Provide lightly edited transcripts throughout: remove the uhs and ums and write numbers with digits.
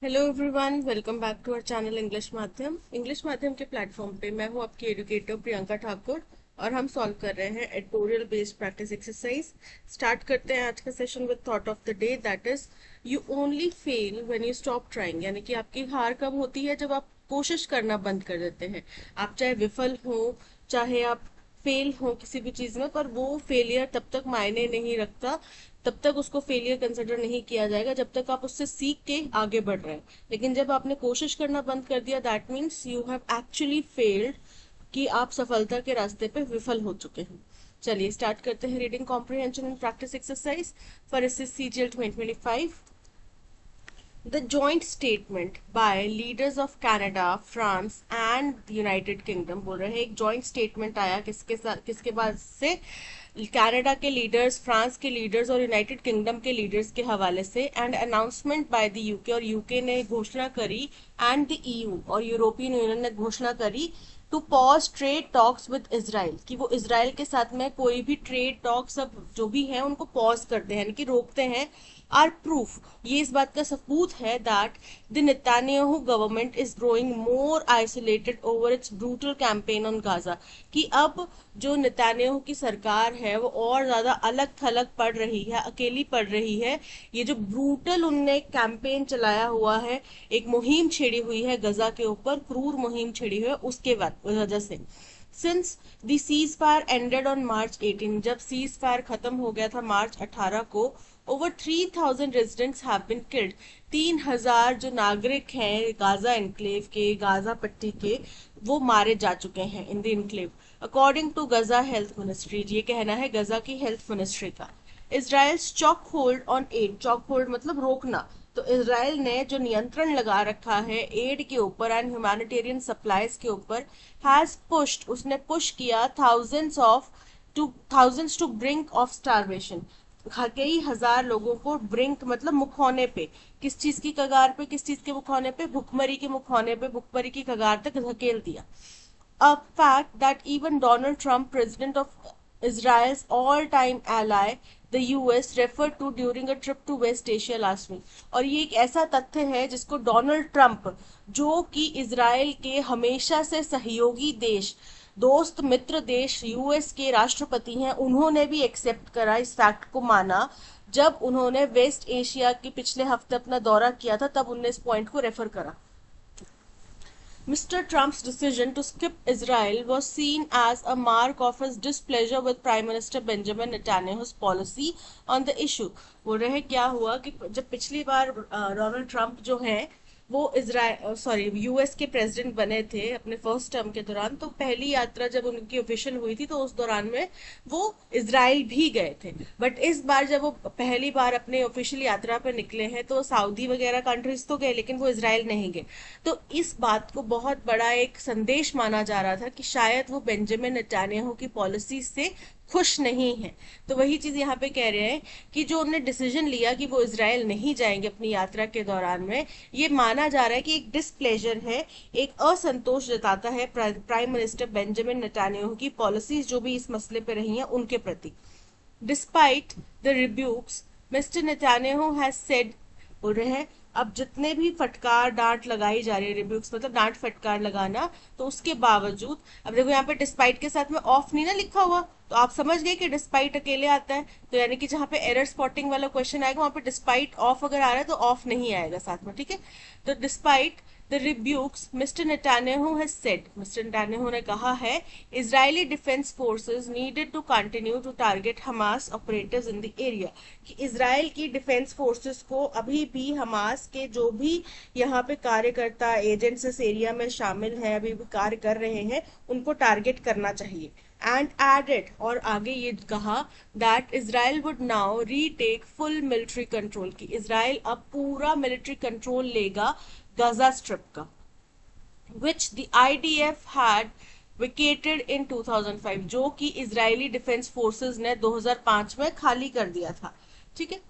Hello everyone, welcome back to our channel English माध्यम के platform पे मैं हूं आपकी एजुकेटर प्रियंका ठाकुर। और हम सॉल्व कर रहे हैं editorial based practice exercise. Start करते हैं आज का session with thought of the day, that is you only fail when you stop trying. यानी कि आपकी हार कब होती है? जब आप कोशिश करना बंद कर देते हैं। आप चाहे विफल हो, चाहे आप फेल हो किसी भी चीज में, पर वो फेलियर तब तक मायने नहीं रखता, तब तक उसको फेलियर कंसिडर नहीं किया जाएगा जब तक आप उससे सीख के आगे बढ़ रहे हैं। लेकिन जब आपने कोशिश करना बंद कर दिया, that means you have actually failed, कि आप सफलता के रास्ते पे विफल हो चुके हैं। चलिए स्टार्ट करते हैं reading comprehension and practice exercise for CGL 2025। The joint statement by leaders of Canada, France and the United Kingdom, बोल रहे हैं एक joint statement आया किसके साथ, किसके बाद से? कनाडा के लीडर्स, फ्रांस के लीडर्स और यूनाइटेड किंगडम के लीडर्स के हवाले से। And announcement by the UK, और यूके ने घोषणा करी, एंड द EU और यूरोपियन यूनियन ने घोषणा करी to pause trade talks with Israel, कि वो इसराइल के साथ में कोई भी ट्रेड टॉक्स सब जो भी है उनको पॉज करते हैं, यानी कि रोकते हैं। आर प्रूफ, ये इस बात का सबूत है that the Netanyahu government is growing more isolated over it's brutal campaign on Gaza, कि अब जो नेतान्याहू की सरकार है वो और ज्यादा अलग थलग पड़ रही है, अकेली पड़ रही है। ये जो ब्रूटल उनने कैंपेन चलाया हुआ है, एक मुहिम छेड़ी हुई है गजा के ऊपर, क्रूर मुहिम छेड़ी हुई है, उसके वजह से। Since the cease fire ended on March 18, जब सीज फायर खत्म हो गया था मार्च 18 को, over 3000 residents have been killed, 3000 जो नागरिक हैं गाजा एनक्लेव के, गाजा पट्टी के, वो मारे जा चुके हैं in the enclave, according to Gaza health ministry. ये कहना है गजा की हेल्थ मिनिस्ट्री का। Israel's choke hold on aid, choke hold मतलब रोकना, तो इसराइल ने जो नियंत्रण लगा रखा है एड के ऊपर एंड ह्यूमैनिटेरियन सप्लाईज के ऊपर, हैज पुश्ड, उसने पुश किया thousands to brink of starvation, कई हजार लोगों को ब्रिंक मतलब मुखौने पे, किस चीज की कगार पे, किस चीज के मुखौने पे? भुखमरी के मुखौने पे, भुखमरी की कगार तक धकेल दिया। A fact that even Donald Trump, president of Israel's all-time ally, the US, referred to during a trip to West Asia last week। और ये एक ऐसा तथ्य है जिसको डोनाल्ड ट्रंप, जो कि इसराइल के हमेशा से सहयोगी देश, दोस्त मित्र देश यूएस के राष्ट्रपति हैं, उन्होंने भी एक्सेप्ट करा, इस फैक्ट को माना, जब उन्होंने वेस्ट एशिया के पिछले हफ्ते अपना दौरा किया था, तब उन्होंने इस पॉइंट को रेफर करा। Mr. Trump's decision to skip Israel was seen as a mark of his displeasure with Prime Minister Benjamin Netanyahu's policy on the issue। बोल रहे हैं क्या हुआ कि जब पिछली बार डोनाल्ड ट्रंप जो है वो इसराइल यूएस के प्रेसिडेंट बने थे अपने फर्स्ट टर्म के दौरान, तो पहली यात्रा जब उनकी ऑफिशियल हुई थी तो उस दौरान में वो इसराइल भी गए थे। बट इस बार जब वो पहली बार अपने ऑफिशियल यात्रा पर निकले हैं तो सऊदी वगैरह कंट्रीज तो गए, लेकिन वो इसराइल नहीं गए। तो इस बात को बहुत बड़ा एक संदेश माना जा रहा था कि शायद वो बेंजामिन नेतान्याहू की पॉलिसी से खुश नहीं है। तो वही चीज यहाँ पे कह रहे हैं कि जो उन्होंने डिसीजन लिया कि वो इसराइल नहीं जाएंगे अपनी यात्रा के दौरान में, ये माना जा रहा है कि एक डिसप्लेजर है, एक असंतोष जताता है प्राइम मिनिस्टर बेंजामिन नेतान्याहू की पॉलिसीज जो भी इस मसले पे रही हैं उनके प्रति। Despite the rebukes, mister Netanyahu has said, बोल रहे हैं अब जितने भी फटकार डांट लगाई जा रही है, रिब्यूक्स मतलब डांट फटकार लगाना, तो उसके बावजूद, अब देखो यहाँ पे डिस्पाइट के साथ में ऑफ नहीं ना लिखा हुआ, तो आप समझ गए कि डिस्पाइट अकेले आता है, तो यानी कि जहाँ पे एरर स्पॉटिंग वाला क्वेश्चन आएगा वहां पे डिस्पाइट ऑफ अगर आ रहा है तो ऑफ नहीं आएगा साथ में, ठीक है। तो despite the rebukes mister Netanyahu has said, mister Netanyahu ने कहा है, Israeli defence forces needed to continue to target Hamas operators in the area, कि इसराइल की डिफेंस फोर्सेस को अभी भी हमास के जो भी यहाँ पे कार्यकर्ता एजेंट्स इस एरिया में शामिल हैं, अभी भी कार्य कर रहे हैं, उनको टारगेट करना चाहिए। एंड एडेड, और आगे ये कहा, that Israel would now retake full military control, की इसराइल अब पूरा मिलिट्री कंट्रोल लेगा गाजा स्ट्रिप का, which the IDF had vacated in 2005, जो कि इजरायली डिफेंस फोर्सेस ने 2005 में खाली कर दिया था, ठीक है।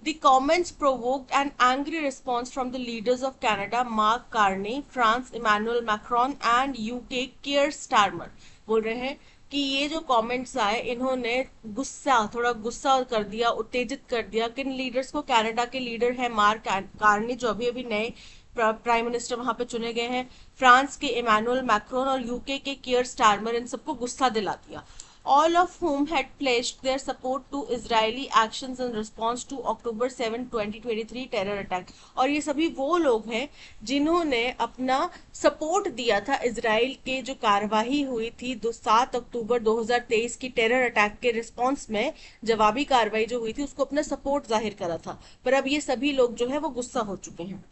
The comments provoked an angry response from the leaders of Canada, Mark Carney, France Emmanuel Macron and UK Keir Starmer। बोल रहे हैं कि ये जो कमेंट्स आए इन्होंने थोड़ा गुस्सा कर दिया, उत्तेजित कर दिया किन लीडर्स को। कनाडा के लीडर है मार्क कार्नी, जो अभी अभी नए प्राइम मिनिस्टर वहां पे चुने गए हैं, फ्रांस के इमानुअल मैक्रोन और यूके के कियर स्टारमर, इन सबको गुस्सा दिला दिया। All of whom had pledged their support to Israeli actions in response to October 7, 2023 terror attack। और ये सभी वो लोग हैं जिन्होंने अपना सपोर्ट दिया था इसराइल के जो कार्रवाई हुई थी 7 अक्टूबर 2023 की टेरर अटैक के रिस्पॉन्स में, जवाबी कार्रवाई जो हुई थी उसको अपना सपोर्ट जाहिर करा था। पर अब ये सभी लोग जो है वो गुस्सा हो चुके हैं।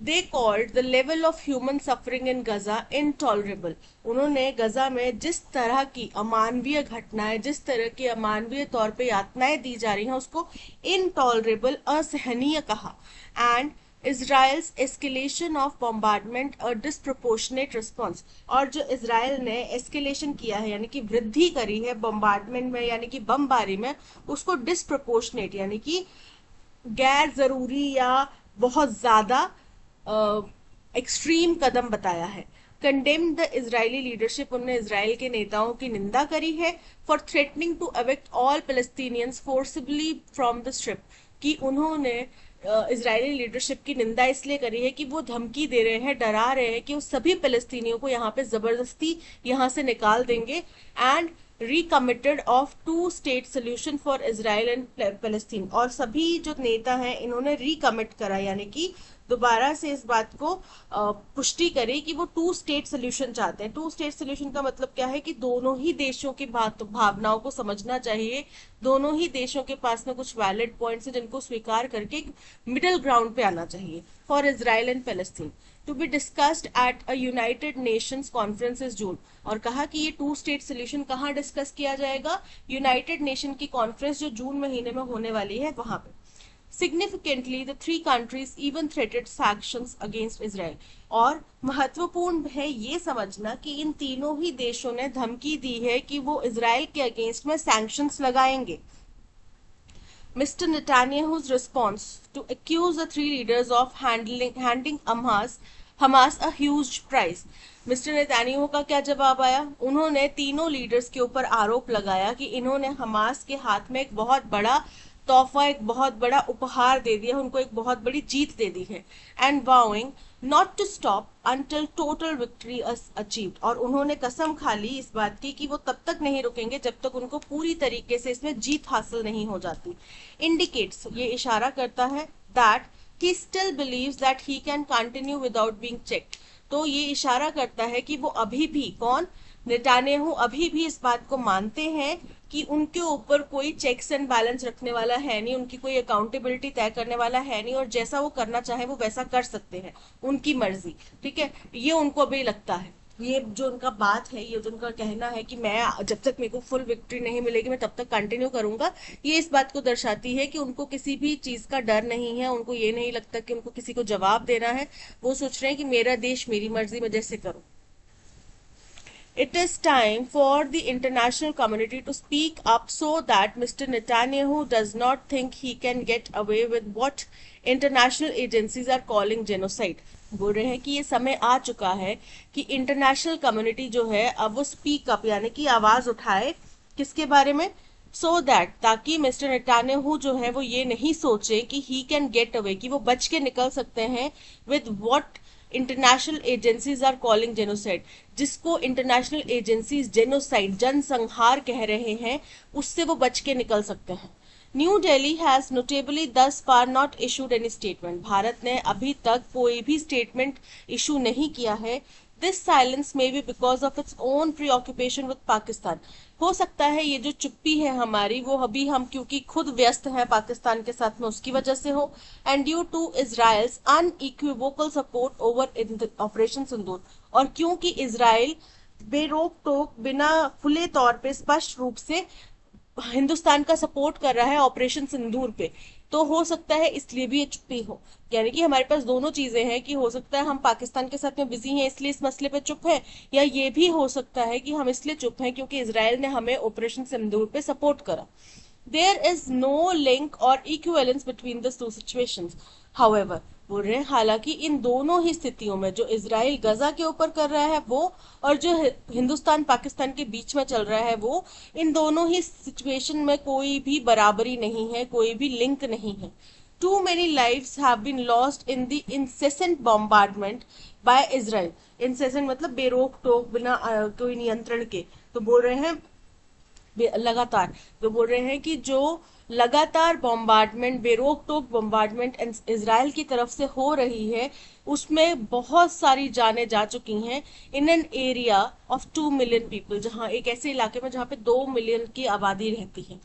They called the level of human suffering in Gaza intolerable। उन्होंने गजा में जिस तरह की अमानवीय घटनाएं, जिस तरह की अमानवीय तौर पे यातनाएं दी जा रही हैं उसको intolerable, असहनीय कहा। And Israel's escalation of bombardment a disproportionate response। और जो इसराइल ने एस्केलेशन किया है यानी कि वृद्धि करी है बम्बार्डमेंट में यानी कि बमबारी में, उसको डिस्प्रोपोर्शनेट यानी कि गैर जरूरी या बहुत ज्यादा एक्सट्रीम कदम बताया है। कंडेम द इजरायली लीडरशिप, उन्होंने इसराइल के नेताओं की निंदा करी है। For threatening to evict all Palestinians forcibly from the strip, कि उन्होंने इजरायली लीडरशिप की निंदा इसलिए करी है कि वो धमकी दे रहे हैं, डरा रहे हैं कि वो सभी पैलेस्तीनियों को यहाँ पे जबरदस्ती यहाँ से निकाल देंगे। And recommitted of 2 state solution for Israel and Palestine. और सभी जो नेता हैं इन्होंने रिकमिट करा यानी कि दोबारा से इस बात को पुष्टि करी कि वो 2 स्टेट सोल्यूशन चाहते हैं। 2 स्टेट सोल्यूशन का मतलब क्या है कि दोनों ही देशों की भावनाओं को समझना चाहिए, दोनों ही देशों के पास में कुछ वैलिड पॉइंट्स हैं जिनको स्वीकार करके मिडिल ग्राउंड पे आना चाहिए for Israel and Palestine, to be discussed at a United Nations conference इस जून। और कहा कि ये 2 स्टेट सोल्यूशन कहाँ डिस्कस किया जाएगा, यूनाइटेड नेशन की कॉन्फ्रेंस जो जून महीने में होने वाली है वहां पे। Significantly, the 3 countries even threatened sanctions against Israel। और महत्वपूर्ण है ये समझना कि इन तीनों ही देशों ने धमकी दी है कि वो इसराइल के अगेंस्ट में सैंक्शंस लगाएंगे। Mr. Netanyahu's response to accuse the 3 leaders of handing Hamas a huge prize। Mister Netanyahu का क्या जवाब आया, उन्होंने तीनों लीडर्स के ऊपर आरोप लगाया कि इन्होंने हमास के हाथ में एक बहुत बड़ा तोहफा, एक बहुत बड़ा उपहार दे दिया, उनको एक बहुत बड़ी जीत दे दी है। And vowing not to stop until total victory achieved. और उन्होंने कसम खा ली इस बात की कि वो तब तक नहीं रुकेंगे जब तक उनको पूरी तरीके से इसमें जीत हासिल नहीं हो जाती। इंडिकेट्स, ये इशारा करता है that he still believes that he can continue without being checked. तो ये इशारा करता है कि वो अभी भी, कौन, नेतान्याहू अभी भी इस बात को मानते हैं कि उनके ऊपर कोई चेक्स एंड बैलेंस रखने वाला है नहीं, उनकी कोई अकाउंटेबिलिटी तय करने वाला है नहीं, और जैसा वो करना चाहे वो वैसा कर सकते हैं, उनकी मर्जी। ठीक है, ये उनको अभी लगता है, ये जो उनका बात है, ये जो उनका कहना है कि मैं जब तक मेरे को फुल विक्ट्री नहीं मिलेगी मैं तब तक कंटिन्यू करूंगा, ये इस बात को दर्शाती है कि उनको किसी भी चीज का डर नहीं है, उनको ये नहीं लगता कि उनको किसी को जवाब देना है। वो सोच रहे हैं कि मेरा देश मेरी मर्जी में जैसे करो। It is time for the international community to speak up so that Mr. Netanyahu does not think he can get away with what international agencies are calling genocide। बोल रहे हैं कि ये समय आ चुका है कि इंटरनेशनल कम्युनिटी जो है अब वो स्पीक अप यानी कि आवाज उठाए, किसके बारे में, सो दैट, ताकि मिस्टर नेतान्याहू जो है वो ये नहीं सोचे कि ही कैन गेट अवे, कि वो बच के निकल सकते हैं with what international agencies are calling genocide, जिसको इंटरनेशनल एजेंसीज जेनोसाइड, जनसंहार कह रहे हैं, उससे वो बच के निकल सकते हैं। New Delhi has notably thus far not issued any statement. Bharat ने अभी तक कोई भी स्टेटमेंट इशू नहीं किया है। This silence may be because of its own प्रीऑक्यूपेशन with Pakistan. हो सकता है ये जो चुप्पी है हमारी वो अभी हम क्योंकि खुद व्यस्त हैं पाकिस्तान के साथ में उसकी वजह से हो। And due to Israel's unequivocal support over operation Sindoor. और क्योंकि इजराइल बेरोक टोक, बिना खुले तौर पे स्पष्ट रूप से हिंदुस्तान का सपोर्ट कर रहा है ऑपरेशन सिंदूर पे, तो हो सकता है इसलिए भी ये चुप्पी हो। यानी कि हमारे पास दोनों चीजें हैं कि हो सकता है हम पाकिस्तान के साथ में बिजी हैं इसलिए इस मसले पे चुप हैं, या ये भी हो सकता है कि हम इसलिए चुप हैं क्योंकि इजराइल ने हमें ऑपरेशन सिंदूर पे सपोर्ट करा। देयर इज नो लिंक और equivalence between the two situations. However, बोल रहे हैं हालांकि इन दोनों ही स्थितियों में जो इसराइल गजा के ऊपर कर रहा है वो, और जो हिंदुस्तान पाकिस्तान के बीच में चल रहा है वो, इन दोनों ही सिचुएशन में कोई भी बराबरी नहीं है, कोई भी लिंक नहीं है। Too many lives have been lost in the incessant bombardment by Israel. Incessant मतलब बेरोक टोक, बिना कोई नियंत्रण के। तो बोल रहे हैं लगातार, तो बोल रहे हैं कि जो लगातार बॉम्बार्डमेंट, बेरोक टोक बॉम्बार्डमेंट इसराइल की तरफ से हो रही है, उसमें बहुत सारी जानें जा चुकी हैं in an area of 2 million people, जहां एक ऐसे इलाके में जहां पे 2 मिलियन की आबादी रहती है।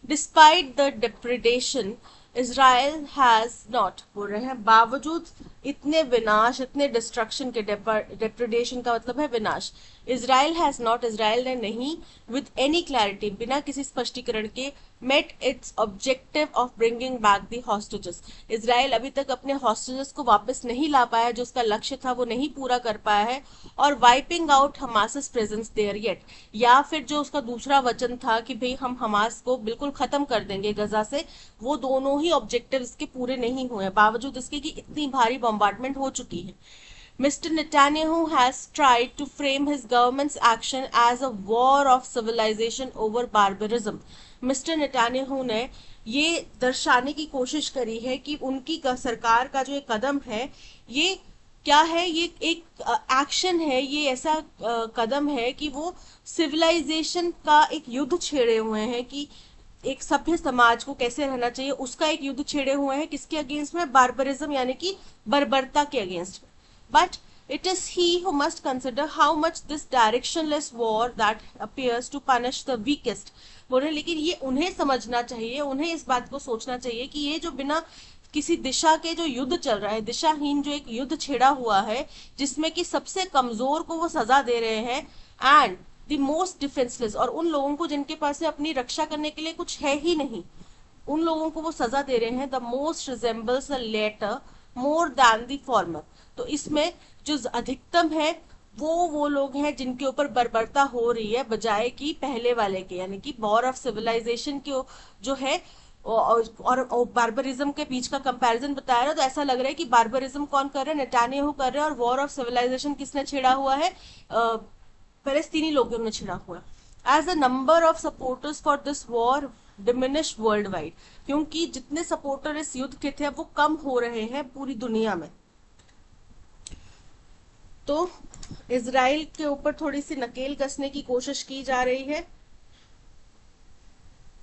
Despite the depredation Israel has not, बोल रहे हैं बावजूद इतने विनाश, इतने डिस्ट्रक्शन के, डिप्रेडेशन का मतलब है विनाश, इसराइल हैज नॉट, इसराइल ने नहीं, विद एनी क्लैरिटी, बिना किसी स्पष्टीकरण के, met its objective of bringing back the hostages. Israel अभी तक अपने हॉस्टेजेस को वापस नहीं ला पाया, जो उसका लक्ष्य था वो नहीं पूरा कर पाया है, और wiping out Hamas presence there yet, या फिर जो उसका दूसरा वचन था कि भाई हम हमास को बिल्कुल खत्म कर देंगे गजा से, वो दोनों ही ऑब्जेक्टिव्स के पूरे नहीं हुए, बावजूद इसके कि इतनी भारी बॉम्बार्डमेंट हो चुकी है। Mr. Netanyahu has tried to frame his government's action as a war of civilization over barbarism. Mr. Netanyahu ने ये दर्शाने की कोशिश करी है कि उनकी सरकार का जो ये कदम है, ये क्या है, ये एक एक्शन है, ये ऐसा कदम है कि वो सिविलाइजेशन का एक युद्ध छेड़े हुए हैं कि एक सभ्य समाज को कैसे रहना चाहिए, उसका एक युद्ध छेड़े हुए हैं। किसके अगेंस्ट में? बार्बरिज्म यानी कि बर्बरता के अगेंस्ट में। But it is he who must consider how much this directionless war that appears to punish the weakest. बोल रहे लेकिन ये उन्हें समझना चाहिए, उन्हें इस बात को सोचना चाहिए कि ये जो बिना किसी दिशा के जो युद्ध चल रहा है, दिशाहीन जो एक युद्ध छेड़ा हुआ है, जिसमें कि सबसे कमजोर को वो सजा दे रहे हैं, एंड द मोस्ट डिफेंसलेस, और उन लोगों को जिनके पास अपनी रक्षा करने के लिए कुछ है ही नहीं, उन लोगों को वो सजा दे रहे हैं। The most resembles the latter more than the former. तो इसमें जो अधिकतम है वो लोग हैं जिनके ऊपर बर्बरता हो रही है, बजाय कि पहले वाले के, यानी कि वॉर ऑफ सिविलाइजेशन के जो है और बार्बरिज्म के बीच का कंपैरिजन बताया ना, तो ऐसा लग रहा है कि बार्बरिज्म कौन कर रहा है? नेतान्याहू कर रहे हैं, और वॉर ऑफ सिविलाइजेशन किसने छेड़ा हुआ है? फलस्तीनी लोगों ने छेड़ा हुआ है। As the number of supporters for this war diminish worldwide, क्योंकि जितने सपोर्टर इस युद्ध के थे वो कम हो रहे हैं पूरी दुनिया में। तो इजराइल के ऊपर थोड़ी सी नकेल कसने की कोशिश की जा रही है।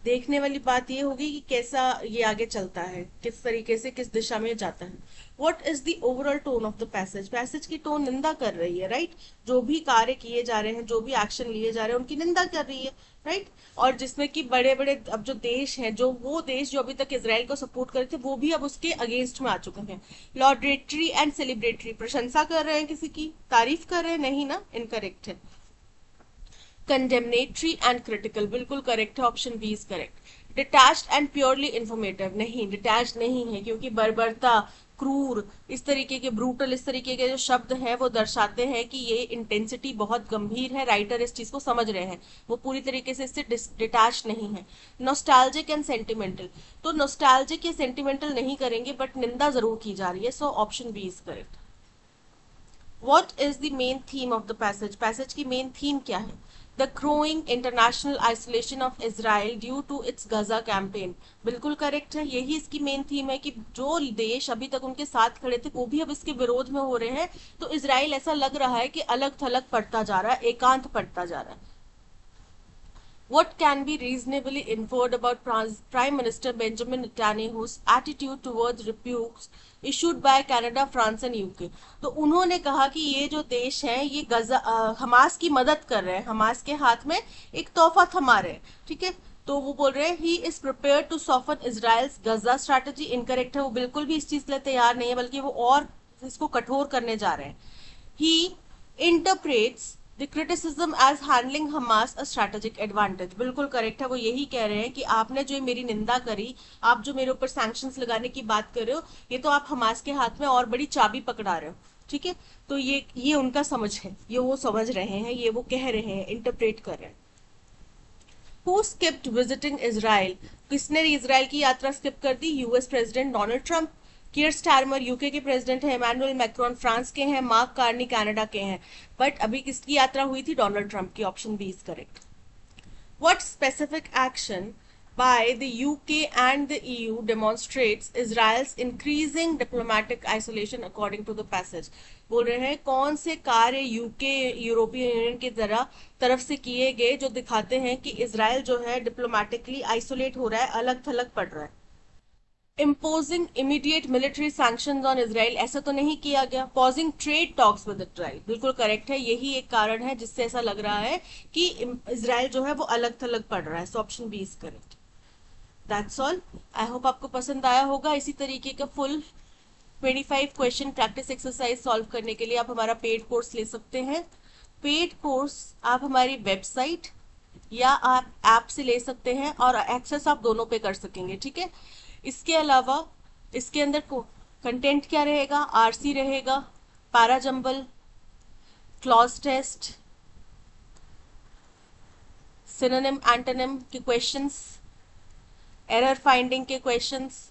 देखने वाली बात ये होगी कि कैसा ये आगे चलता है, किस तरीके से, किस दिशा में जाता है। What is the overall tone of the passage? Passage की टोन निंदा कर रही है, राइट? जो भी कार्य किए जा रहे हैं, जो भी एक्शन लिए जा रहे हैं, उनकी निंदा कर रही है, राइट? और जिसमें कि बड़े बड़े अब जो देश हैं, जो वो देश जो अभी तक इसराइल को सपोर्ट कर रहे थे, वो भी अब उसके अगेंस्ट में आ चुके हैं। लॉडरेटरी एंड सेलिब्रेटरी, प्रशंसा कर रहे हैं, किसी की तारीफ कर रहे हैं, नहीं ना, इनकरेक्ट है। कंडेमनेटरी एंड क्रिटिकल, बिल्कुल करेक्ट है, option B is correct. Detached and purely informative, नहीं, डिटैच नहीं है, क्योंकि बर्बरता, क्रूर, इस तरीके के ब्रूटल, इस तरीके के जो शब्द हैं वो दर्शाते हैं कि ये इंटेंसिटी बहुत गंभीर है, राइटर इस चीज को समझ रहे हैं, वो पूरी तरीके से इससे डिटैच नहीं है। नॉस्टैल्जिक एंड सेंटिमेंटल, तो नॉस्टैल्जिक या सेंटिमेंटल नहीं करेंगे, बट निंदा जरूर की जा रही है, so option B is correct. What is the main theme of the passage? Passage की मेन थीम क्या है? The growing international isolation of Israel due to its Gaza campaign, बिल्कुल करेक्ट है, यही इसकी मेन थीम है कि जो देश अभी तक उनके साथ खड़े थे वो भी अब इसके विरोध में हो रहे हैं, तो इसराइल ऐसा लग रहा है कि अलग थलग पड़ता जा रहा है, एकांत पड़ता जा रहा है। What can be reasonably inferred about Prime Minister Benjamin Netanyahu's attitude towards rebukes issued by Canada, France and UK? तो उन्होंने कहा कि ये जो देश हैं ये हमास की मदद कर रहे हैं, हमास के हाथ में एक तोहफा थमा रहे हैं, ठीक है? तो वो बोल रहे हैं he is prepare to soften Israel's Gaza strategy, incorrect है, वो बिल्कुल भी इस चीज के लिए तैयार नहीं है, बल्कि वो और इसको कठोर करने जा रहे हैं। He interprets the criticism as handling Hamas a strategic advantage, बिल्कुल करेक्ट है, वो यही कह रहे हैं कि आपने जो मेरी निंदा करी, आप जो मेरे ऊपर सैंक्शंस लगाने की बात कर रहे हो, ये तो आप हमास के हाथ में और बड़ी चाबी पकड़ा रहे हो, ठीक है? तो ये उनका समझ है, ये वो समझ रहे हैं, ये वो कह रहे हैं, इंटरप्रेट कर रहे हैं। Who skipped visiting Israel? किसने इजराइल की यात्रा स्किप कर दी? US president Donald Trump. Keir Starmer UK के प्रेसिडेंट है, इमैनुअल मैक्रोन फ्रांस के हैं, मार्क कार्नी कनाडा के हैं। बट अभी किसकी यात्रा हुई थी? डोनाल्ड ट्रंप की। Option B is correct. What specific action by the UK and the EU demonstrates Israel's increasing diplomatic isolation according to the passage? बोल रहे हैं कौन से कार्य यूके यूरोपियन यूनियन की तरफ से किए गए जो दिखाते हैं कि इजराइल जो है डिप्लोमेटिकली आइसोलेट हो रहा है, अलग थलग पड़ रहा है। Imposing immediate military sanctions on Israel, ऐसा तो नहीं किया गया। Pausing trade talks with Israel, बिल्कुल करेक्ट है। यही एक कारण है जिससे ऐसा लग रहा है कि इसराइल जो है वो अलग थलग पड़ रहा है। So option B is correct. That's all. I hope आपको पसंद आया होगा। इसी तरीके का full 25 question practice exercise solve करने के लिए आप हमारा पेड कोर्स ले सकते हैं। पेड कोर्स आप हमारी वेबसाइट या आप ऐप से ले सकते हैं और एक्सेस आप दोनों पे कर सकेंगे, ठीक है। इसके अलावा इसके अंदर कंटेंट क्या रहेगा? आरसी रहेगा, para jumble, cloze test, synonym antonym के क्वेश्चंस, एरर फाइंडिंग के क्वेश्चंस,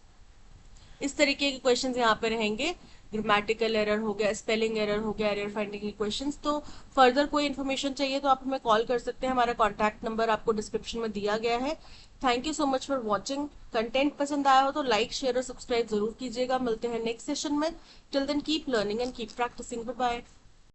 इस तरीके के क्वेश्चंस यहाँ पे रहेंगे। ग्रामेटिकल एरर हो गया, स्पेलिंग एरर हो गया, एरर फाइंडिंग के क्वेश्चंस। तो फर्दर कोई इन्फॉर्मेशन चाहिए तो आप हमें कॉल कर सकते हैं। हमारा कॉन्टैक्ट नंबर आपको डिस्क्रिप्शन में दिया गया है। Thank you so much for watching. Content पसंद आया हो तो लाइक, शेयर और सब्सक्राइब जरूर कीजिएगा। मिलते हैं नेक्स्ट सेशन में। Till then keep learning and keep practising. Bye bye.